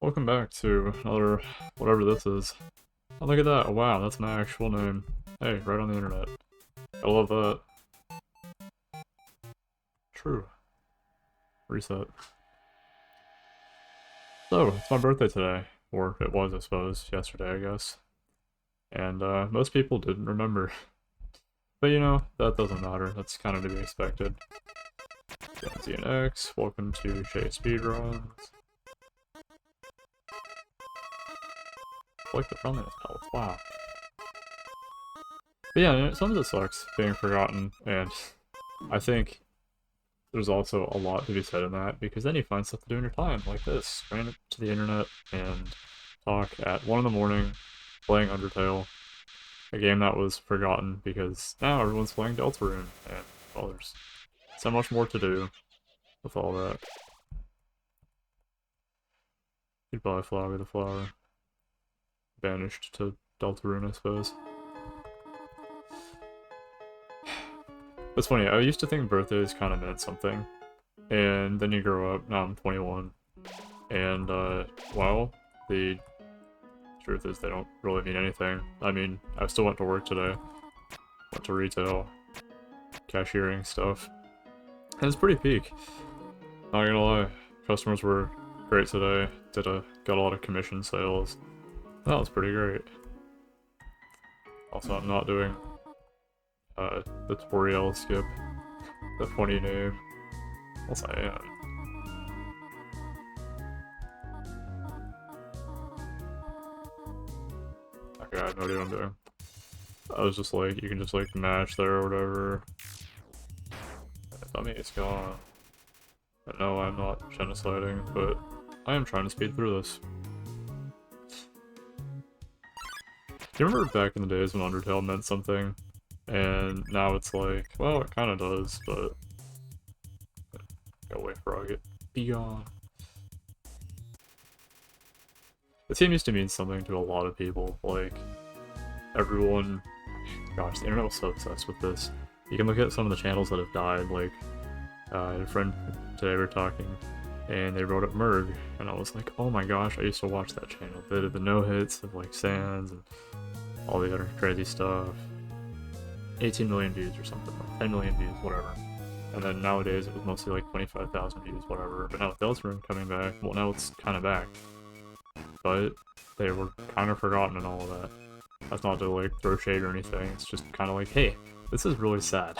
Welcome back to another whatever this is. Oh, look at that. Oh, wow, that's my actual name. Hey, right on the internet. I love that. True. Reset. So, it's my birthday today. Or it was, I suppose, yesterday, I guess. And, most people didn't remember. But, you know, that doesn't matter. That's kind of to be expected. ZNX, welcome to Shay Speedruns. I like the friendliness pellets, wow. But yeah, some of it sucks being forgotten, and I think there's also a lot to be said in that, because then you find stuff to do in your time, like this. Ran to the internet and talk at 1 in the morning, playing Undertale, a game that was forgotten because now everyone's playing Deltarune, and, well, there's so much more to do with all that. Goodbye, Flower the Flower. Banished to Deltarune, I suppose. It's funny, I used to think birthdays kind of meant something, and then you grow up, now I'm 21, and, well, the truth is they don't really mean anything. I mean, I still went to work today, went to retail, cashiering stuff, and it's pretty peak. Not gonna lie, customers were great today, got a lot of commission sales. That was pretty great. Also, I'm not doing the Toriel skip, the funny name. Yes, I am. Okay, I have no idea what I'm doing. I was just like, you can just like mash there or whatever. I mean, it's gone. But no, I'm not genociding, but I am trying to speed through this. Do you remember back in the days when Undertale meant something? And now it's like, well, it kind of does, but... Go away, Frogget. Be gone. The team used to mean something to a lot of people, like, everyone... Gosh, the internet was so obsessed with this. You can look at some of the channels that have died, like, a friend today we were talking, and they wrote up Merg, and I was like, oh my gosh, I used to watch that channel. They did the no-hits of, like, Sans and all the other crazy stuff. 18 million views or something, like 10 million views, whatever. And then nowadays it was mostly like 25,000 views, whatever. But now with Deltarune coming back, well, now it's kind of back. But they were kind of forgotten and all of that. That's not to like throw shade or anything, it's just kind of like, hey, this is really sad.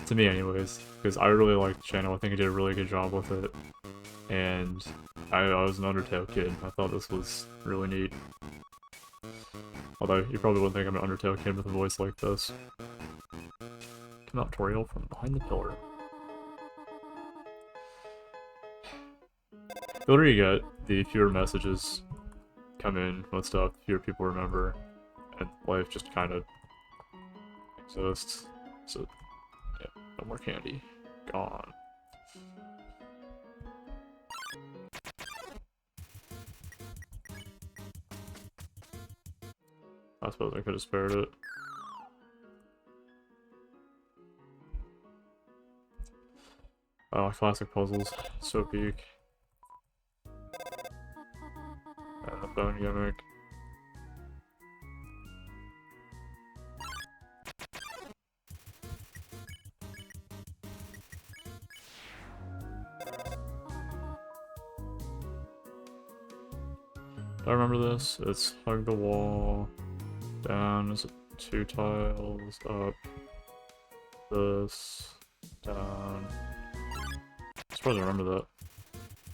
To me anyways, because I really liked the channel, I think I did a really good job with it. And I was an Undertale kid, I thought this was really neat. Although, you probably wouldn't think I'm an Undertale kid with a voice like this. Come out, Toriel, from behind the pillar. The older you get, the fewer messages come in with stuff, fewer people remember, and life just kind of exists. So, yeah, no more candy. Gone. I suppose I could have spared it. Oh, classic puzzles. So peak. And the bone gimmick. Do I remember this? It's hug the wall. Down is 2 tiles. Up. This. Down. I suppose I remember that.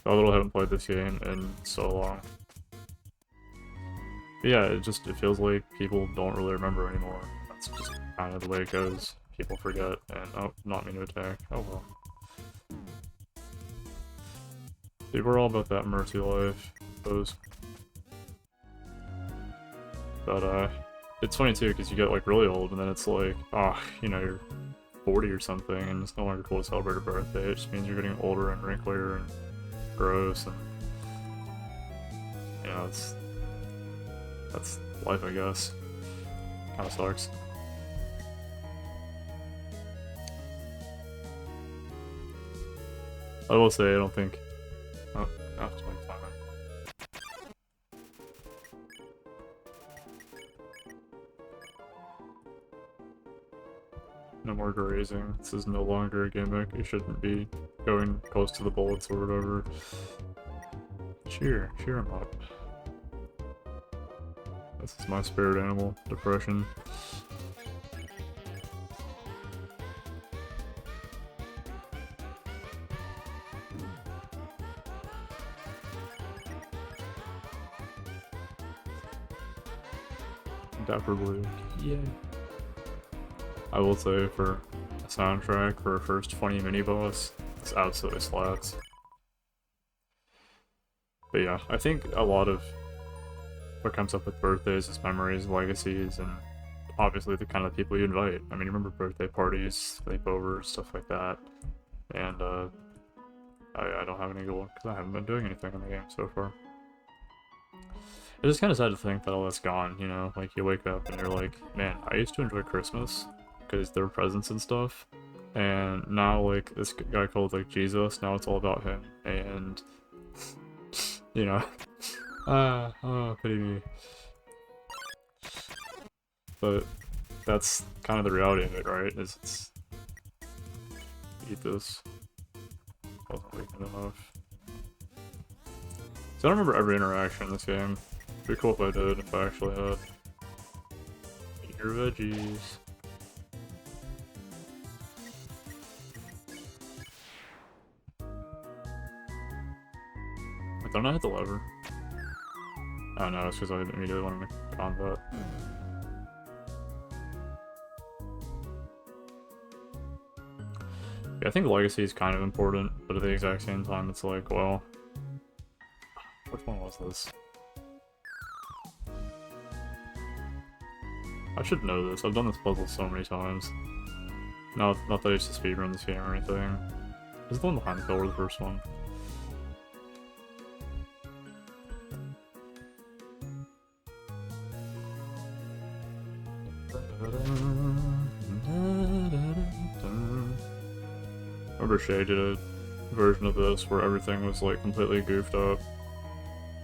I literally haven't played this game in so long. But yeah, it feels like people don't really remember anymore. That's just kind of the way it goes. People forget, and oh, not mean to attack. Oh well. Dude, we're all about that mercy life, I suppose. But it's funny too, because you get like really old, and then it's like, ah, oh, you know, you're 40 or something, and it's no longer cool to celebrate a birthday. It just means you're getting older and wrinklier and gross, and you know, that's life, I guess. Kind of sucks. I will say, I don't think. Oh, no, it's 25. No more grazing. This is no longer a gimmick. You shouldn't be going close to the bullets or whatever. Cheer him up. This is my spirit animal, depression. Dapper Blue. Yeah. I will say, for a soundtrack for a first 20 mini boss, it's absolutely slaps. But yeah, I think a lot of what comes up with birthdays is memories, legacies, and obviously the kind of people you invite. I mean, you remember birthday parties, sleepovers, stuff like that. And I don't have any goal because I haven't been doing anything in the game so far. It's just kind of sad to think that all that's gone, you know? Like, you wake up and you're like, man, I used to enjoy Christmas because there were presents and stuff. And now, like, this guy called, like, Jesus, now it's all about him. And, you know, oh, pity me. But that's kind of the reality of it, right? Is it's... Eat this. Wasn't weakened enough. So I don't remember every interaction in this game. It'd be cool if I did, if I actually had. Eat your veggies. Wait, don't I hit the lever? Oh no, it's because I immediately wanted to combat. Yeah, I think legacy is kind of important, but at the exact same time, it's like, well... Which one was this? I should know this. I've done this puzzle so many times. Not that I used to speedrun this game or anything. Is the one behind the pillar the first one? Remember Shay did a version of this where everything was like completely goofed up.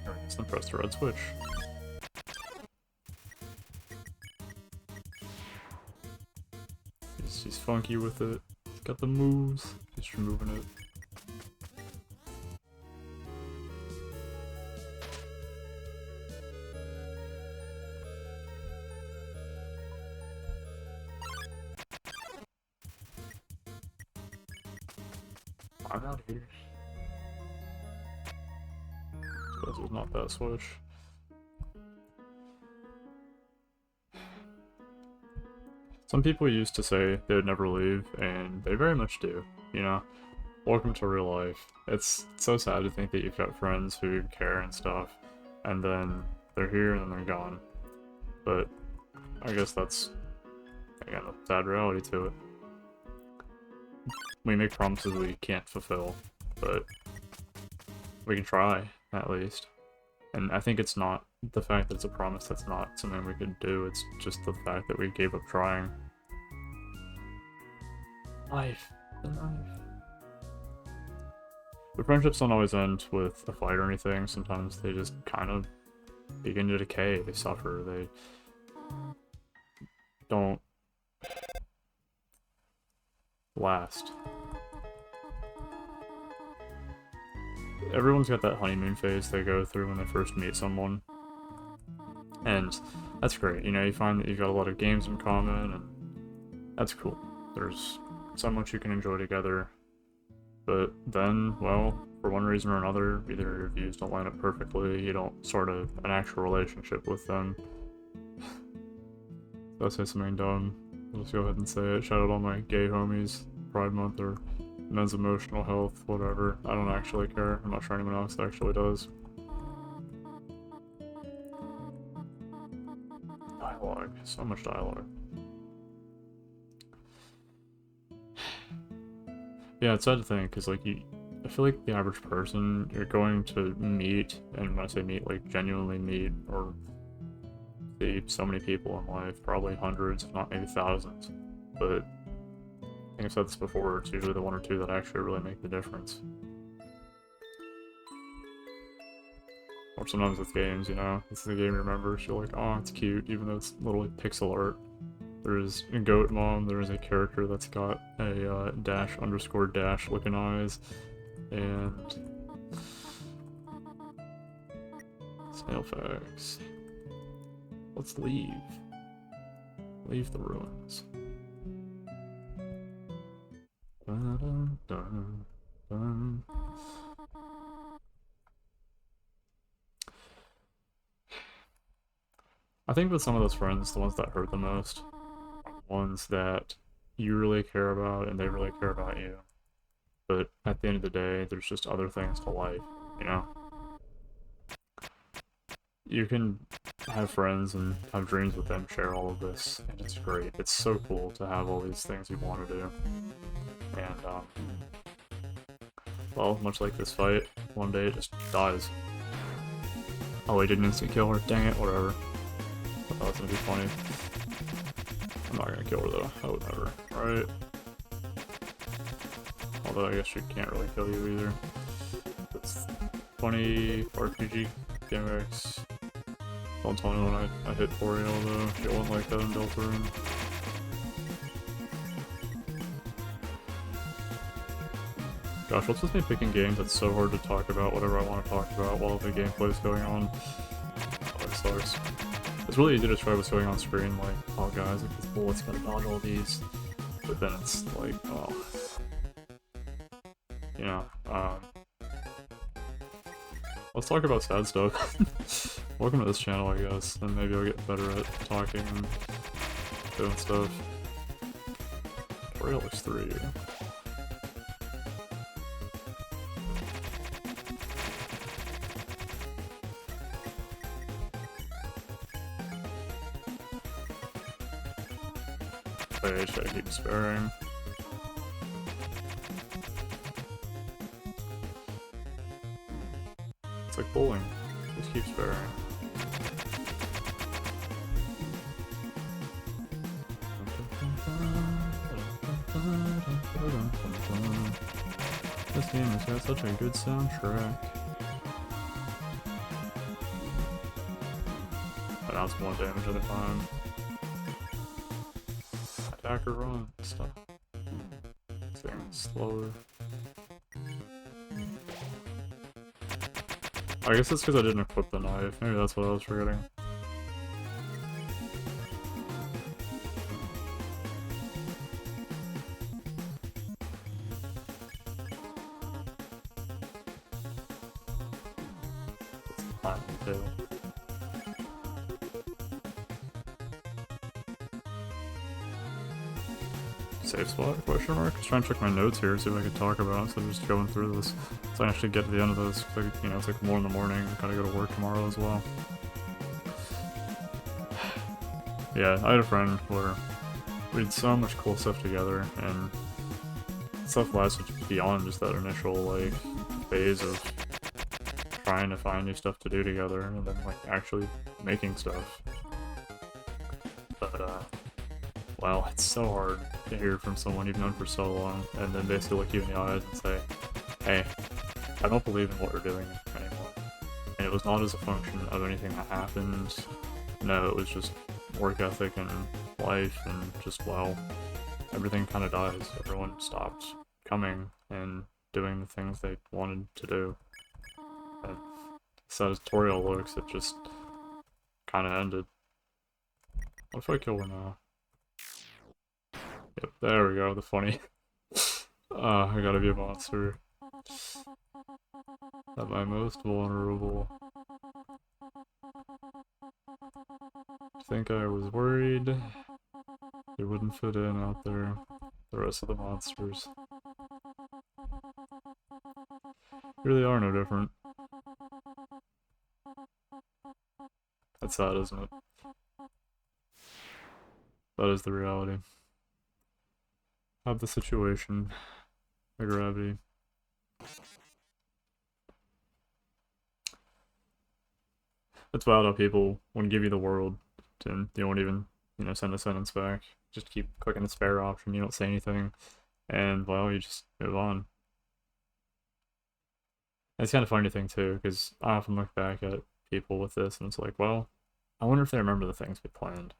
Alright, then press the red switch. He's funky with it. He's got the moves. He's removing it. I'm out here. Suppose it was not that switch. Some people used to say they would never leave, and they very much do, you know? Welcome to real life. It's so sad to think that you've got friends who care and stuff, and then they're here and then they're gone. But I guess that's, again, a sad reality to it. We make promises we can't fulfill, but we can try, at least. And I think it's not the fact that it's a promise that's not something we could do, it's just the fact that we gave up trying. Life. The knife. But friendships don't always end with a fight or anything, sometimes they just kind of begin to decay, they suffer, they don't last. Everyone's got that honeymoon phase they go through when they first meet someone. And that's great, you know, you find that you've got a lot of games in common, and that's cool. There's so much you can enjoy together. But then, well, for one reason or another, either your views don't line up perfectly, you don't sort of an actual relationship with them. Did I say something dumb? I'll just go ahead and say it. Shout out all my gay homies, Pride Month, or men's emotional health, whatever. I don't actually care. I'm not sure anyone else actually does. Dialogue. So much dialogue. Yeah, it's sad to think, because, like, I feel like the average person you're going to meet, and when I say meet, like, genuinely meet, or see so many people in life, probably hundreds, if not maybe thousands, but I think I've said this before, it's usually the one or two that actually really make the difference. Or sometimes with games, you know, it's the game you remember, so you're like, oh, it's cute, even though it's literally pixel art. There's a Goat Mom, there's a character that's got a dash underscore dash looking eyes, and Snail Facts. Let's leave. Leave the ruins. Dun, dun, dun. I think with some of those friends, the ones that hurt the most, ones that you really care about and they really care about you. But at the end of the day, there's just other things to life, you know? You can have friends and have dreams with them, share all of this, and it's great. It's so cool to have all these things you want to do. And, well, much like this fight, one day it just dies. Oh, he didn't instant kill her? Dang it, whatever. I thought that was gonna be funny. I'm not gonna kill her though. I would never. Right? Although I guess she can't really kill you either. It's funny RPG gimmicks. Don't tell me when I hit Toriel though. She won't like that in Deltarune. Gosh, what's with me picking games that's so hard to talk about whatever I want to talk about while the gameplay is going on? Oh, that sucks. It's really easy to describe what's going on screen, like, oh guys, like, this bullet's gonna dodge all these. But then it's like, oh. You know, let's talk about sad stuff. Welcome to this channel, I guess, and maybe I'll get better at talking and doing stuff. Toriel looks 3. Wait, should I keep sparing? It's like bowling. Just keep sparing. This game has got such a good soundtrack. But now it's 1 damage at a time. Attack or run, stuff. It's getting slower. I guess it's because I didn't equip the knife. Maybe that's what I was forgetting. It's the time to do. Safe spot? Question mark? Just trying to check my notes here, see what I could talk about instead of just going through this. So I actually get to the end of this, because, you know, it's like 1 in the morning, I gotta go to work tomorrow as well. Yeah, I had a friend where we did so much cool stuff together, and stuff lasted beyond just that initial, like, phase of trying to find new stuff to do together, and then, like, actually making stuff. But, wow, it's so hard to hear from someone you've known for so long, and then basically look you in the eyes and say, hey, I don't believe in what we're doing anymore. And it was not as a function of anything that happened. No, it was just work ethic and life, and just, well, everything kind of dies. Everyone stopped coming and doing the things they wanted to do. And so as Toriel looks, it just kind of ended. What if I kill her now? Yep, there we go, the funny. I gotta be a monster. At my most vulnerable. I think I was worried it wouldn't fit in out there. The rest of the monsters really are no different. That's sad, isn't it? That is the reality. Of the situation. The gravity. It's wild how people, when give you the world, and you won't even, you know, send a sentence back. Just keep clicking the spare option, you don't say anything, and, well, you just move on. And it's kind of funny to think, too, because I often look back at people with this, and it's like, well, I wonder if they remember the things we planned.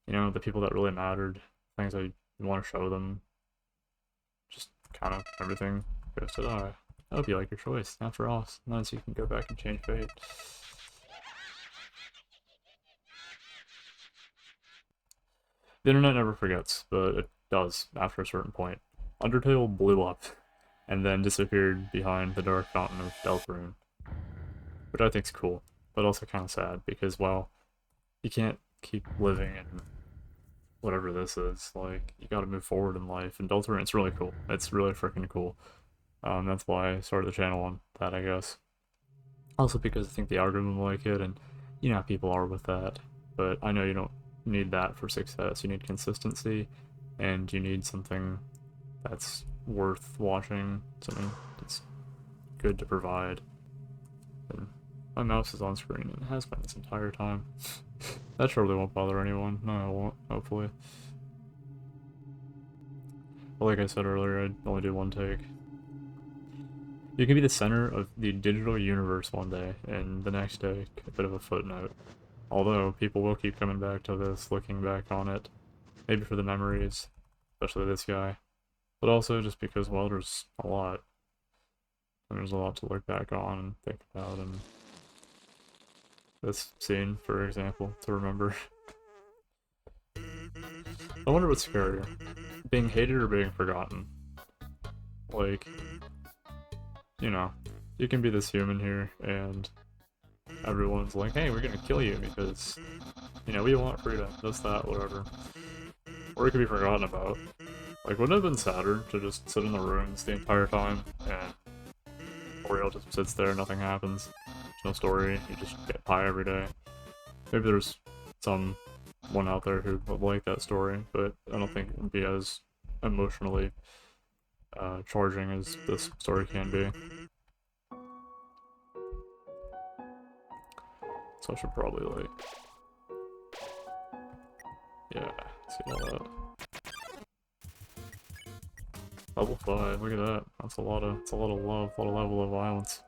You know, the people that really mattered, things that you want to show them, just kind of everything goes to die. I hope you like your choice. After all, sometimes you can go back and change fate. The internet never forgets, but it does after a certain point. Undertale blew up, and then disappeared behind the dark fountain of Deltarune, which I think's cool, but also kind of sad, because, well, you can't keep living in whatever this is. Like, you gotta move forward in life, and Deltarune, it's really cool. It's really freaking cool. That's why I started the channel on that, I guess. Also because I think the algorithm will like it, and you know how people are with that. But I know you don't need that for success. You need consistency, and you need something that's worth watching, something that's good to provide. And my mouse is on screen, and it has been this entire time. That surely won't bother anyone. No, it won't, hopefully. But like I said earlier, I'd only do one take. You can be the center of the digital universe one day, and the next day, a bit of a footnote. Although, people will keep coming back to this, looking back on it. Maybe for the memories, especially this guy. But also just because, well, there's a lot. And there's a lot to look back on and think about, and this scene, for example, to remember. I wonder what's scarier, being hated or being forgotten. Like, you know, you can be this human here, and everyone's like, hey, we're gonna kill you because, you know, we want freedom, this, that, whatever. Or it could be forgotten about. Like, wouldn't it have been sadder to just sit in the ruins the entire time, and Oriel just sits there, nothing happens, there's no story, you just get pie every day. Maybe there's someone out there who would like that story, but I don't think it would be as emotionally charging as this story can be. So I should probably, like, yeah, see all that. Level 5, look at that. That's a lot of love, a lot of level of violence.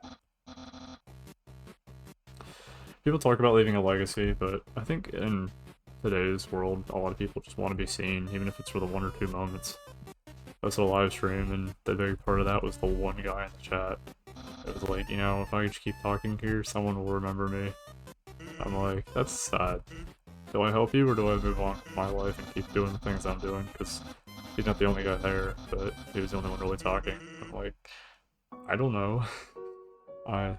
People talk about leaving a legacy, but I think in today's world, a lot of people just want to be seen, even if it's for the 1 or 2 moments. That's a live stream, and the big part of that was the one guy in the chat. It was like, you know, if I just keep talking here, someone will remember me. I'm like, that's sad. Do I help you, or do I move on with my life and keep doing the things I'm doing? Because he's not the only guy there, but he was the only one really talking. I'm like, I don't know. I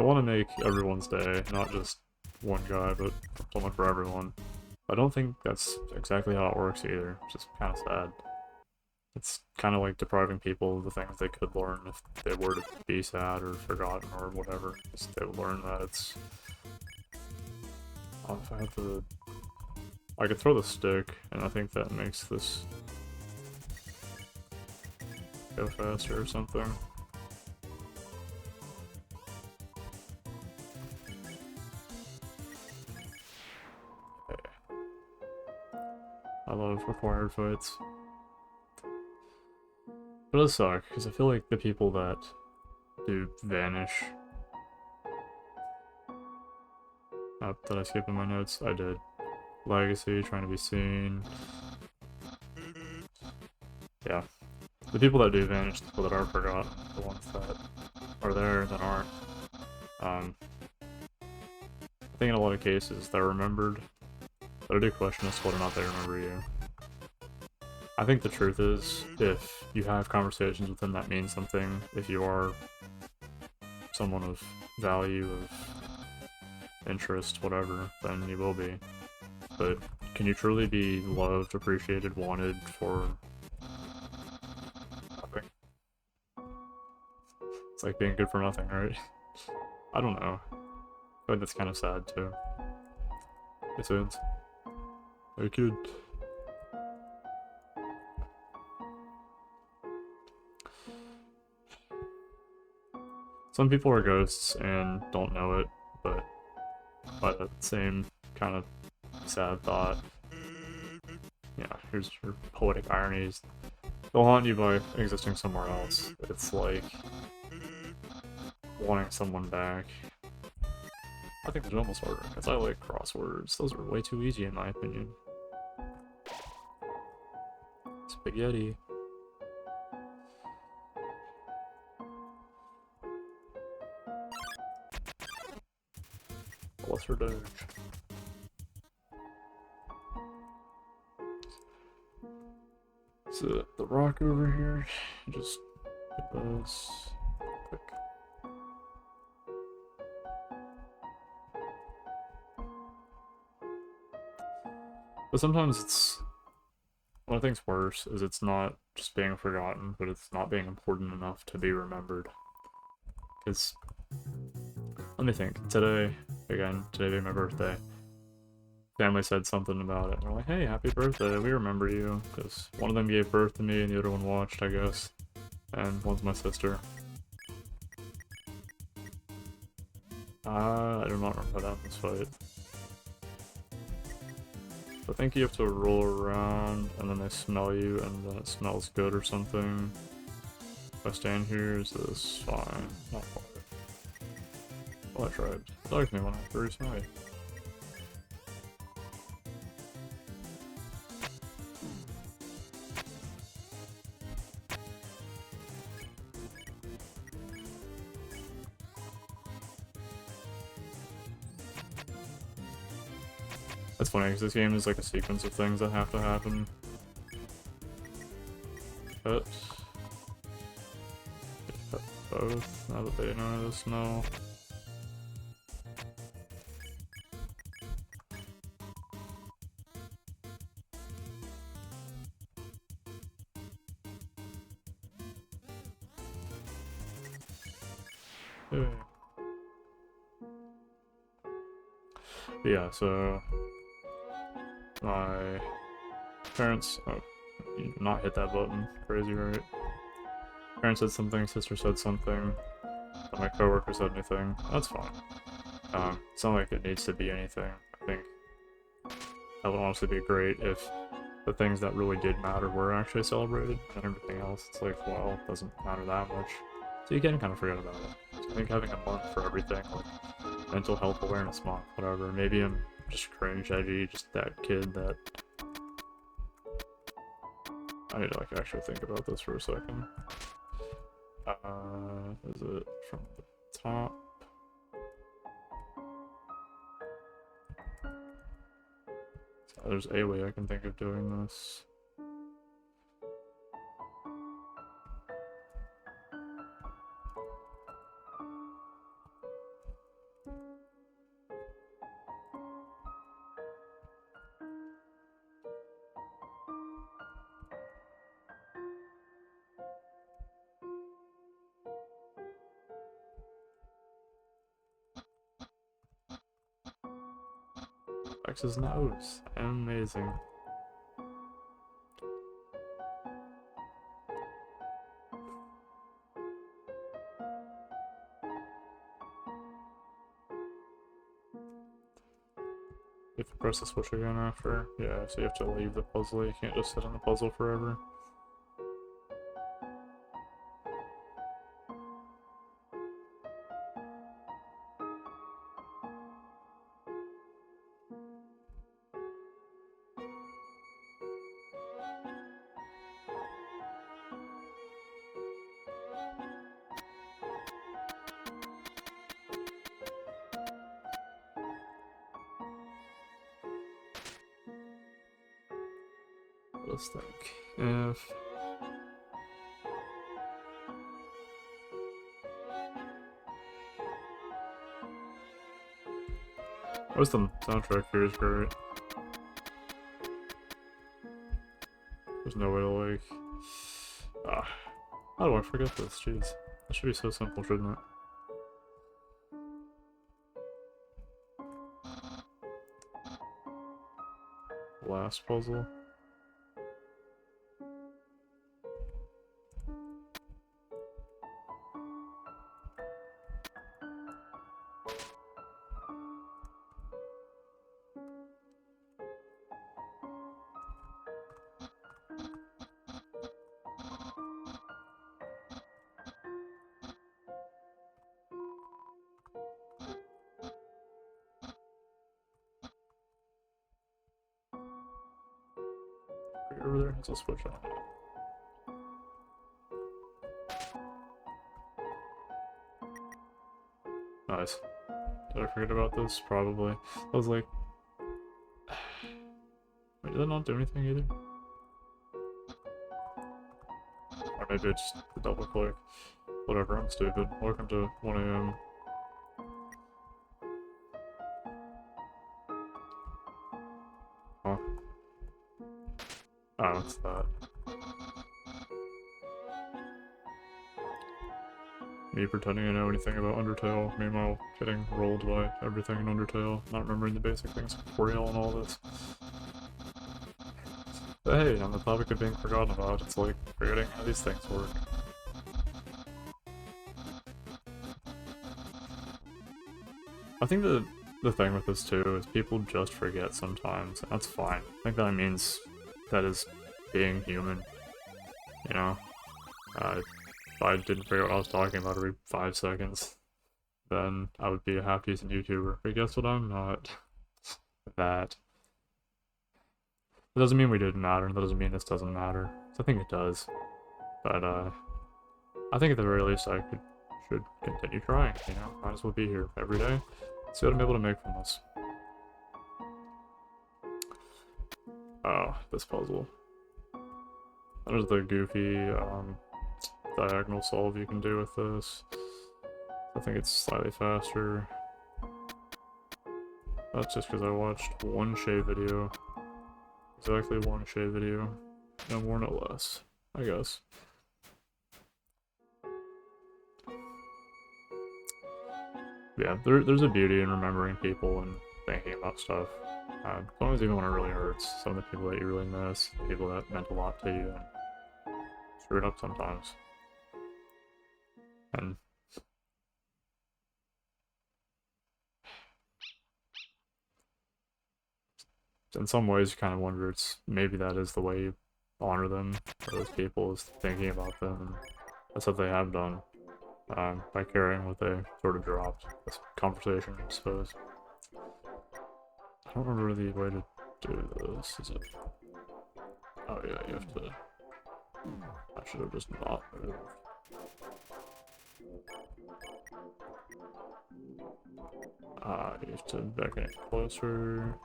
want to make everyone's day, not just one guy, but someone for everyone. I don't think that's exactly how it works either. It's just kind of sad. It's kind of like depriving people of the things they could learn if they were to be sad or forgotten or whatever. Just they would learn that it's... Oh, if I have to... I could throw the stick, and I think that makes this go faster or something. Okay. I love required fights. It does suck, because I feel like the people that do vanish... Oh, did I skip in my notes? I did. Legacy, trying to be seen. Yeah. The people that do vanish, the people that are forgotten, the ones that are there that aren't. I think in a lot of cases they're remembered, but I do question as to whether or not they remember you. I think the truth is, if you have conversations with them that mean something, if you are someone of value, of interest, whatever, then you will be. But can you truly be loved, appreciated, wanted for nothing? It's like being good for nothing, right? I don't know. I think that's kind of sad too. It is. I could. Some people are ghosts and don't know it, but by that same kind of sad thought, yeah, here's your poetic ironies. They'll haunt you by existing somewhere else. It's like wanting someone back. I think those are almost harder, because I like crosswords. Those are way too easy in my opinion. Spaghetti. Lesser Doge. So the rock over here, just get those quick. But sometimes it's, what I think's worse is it's not just being forgotten, but it's not being important enough to be remembered. Because, let me think, today being my birthday, family said something about it. They're like, hey, happy birthday, we remember you. Because one of them gave birth to me and the other one watched, I guess. And one's my sister. I do not remember that in this fight. I think you have to roll around and then they smell you and then it smells good or something. If I stand here, is this fine? Not fine. Well, I tried. It dogs me when I first smell you. That's funny, because this game is like a sequence of things that have to happen. Pet. Pet both, now that they know the smell. Hey. But yeah, so my parents, oh, you did not hit that button, crazy, right? Parents said something, sister said something, and my coworker said anything. That's fine. It's not like it needs to be anything. I think that would honestly be great if the things that really did matter were actually celebrated, and everything else, it's like, well, it doesn't matter that much. So you can kind of forget about it. So I think having a month for everything, like Mental Health Awareness Month, whatever, maybe I'm just cringe edgy, just that kid that... I need to like actually think about this for a second. Is it from the top? There's a way I can think of doing this. X's nose. Amazing. You have to press the switch again after. Yeah, so you have to leave the puzzle. You can't just sit on the puzzle forever. Let's think. If... What's the soundtrack here is great. There's no way to like... how do I forget this? Jeez. That should be so simple, shouldn't it? Last puzzle. over there? Let's switch on. Nice. Did I forget about this? Probably. I was like... Wait, did that not do anything either? Or maybe it's just the double click. Whatever, I'm stupid. Welcome to 1 AM. Huh? Oh, it's that. Me pretending I know anything about Undertale, meanwhile getting rolled by everything in Undertale, not remembering the basic things of Braille and all this. But hey, on the topic of being forgotten about, it's like forgetting how these things work. I think the thing with this too is people just forget sometimes, and that's fine. I think that means that is being human, you know? If I didn't figure out what I was talking about every 5 seconds, then I would be a half-decent YouTuber. But guess what I'm not? That. It doesn't mean we didn't matter, that doesn't mean this doesn't matter. So I think it does. But, I think at the very least I should continue trying, you know? Might as well be here every day. See what I'm able to make from this. Oh, this puzzle. There's the goofy, diagonal solve you can do with this. I think it's slightly faster. That's just because I watched one Shay video. Exactly one Shay video. No more, no less, I guess. Yeah, there's a beauty in remembering people and thinking about stuff. Sometimes even when it really hurts. Some of the people that you really miss, the people that meant a lot to you, and screw it up sometimes. And in some ways you kind of wonder maybe that is the way you honor them, or those people, is thinking about them, and that's what they have done, by carrying what they sort of dropped. This conversation, I suppose. I don't remember the way to do this, is it? Oh yeah, you have to... I should have just not moved. You have to back it closer.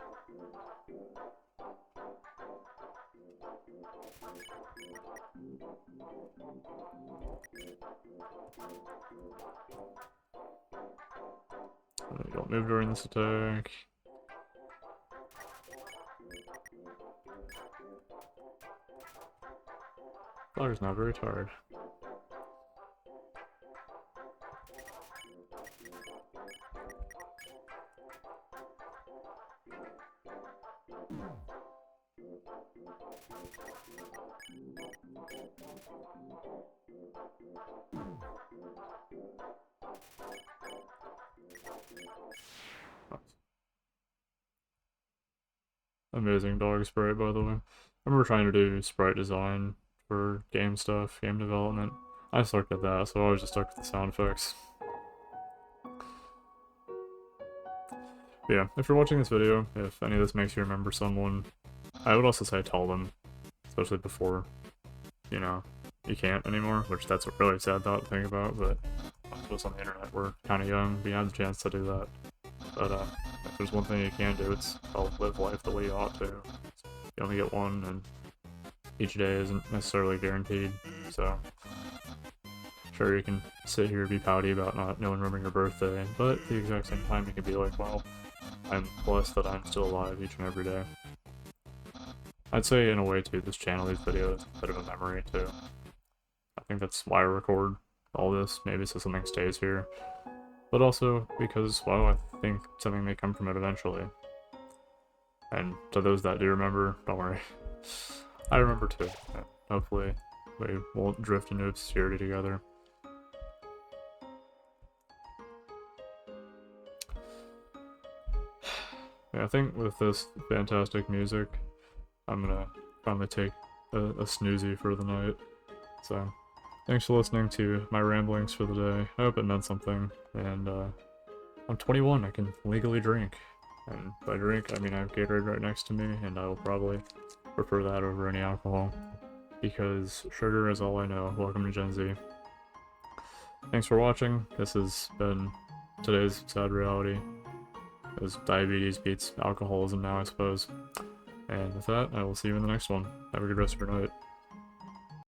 Don't move during this attack. Flower's not very tired. Amazing dog sprite, by the way. I remember trying to do sprite design for game stuff, game development. I sucked at that, so I was just stuck with the sound effects. But yeah, if you're watching this video, if any of this makes you remember someone, I would also say tell them, especially before, you know, you can't anymore, which that's a really sad thought to think about, but most of us on the internet, we're kind of young, we have the chance to do that. But if there's one thing you can do, it's live life the way you ought to. You only get one, and each day isn't necessarily guaranteed, so sure, you can sit here and be pouty about not knowing remembering your birthday, but at the exact same time you can be like, well, I'm blessed that I'm still alive each and every day. I'd say in a way too, this channel, these videos, a bit of a memory too. I think that's why I record all this, maybe so something stays here. But also because, well, I think something may come from it eventually. And to those that do remember, don't worry. I remember too. Hopefully we won't drift into obscurity together. Yeah, I think with this fantastic music, I'm gonna finally take a snoozy for the night. So, thanks for listening to my ramblings for the day. I hope it meant something. And I'm 21, I can legally drink. And by drink, I mean I have Gatorade right next to me, and I will probably prefer that over any alcohol. Because sugar is all I know. Welcome to Gen Z. Thanks for watching. This has been today's sad reality. As diabetes beats alcoholism now, I suppose. And with that, I will see you in the next one. Have a good rest of your night.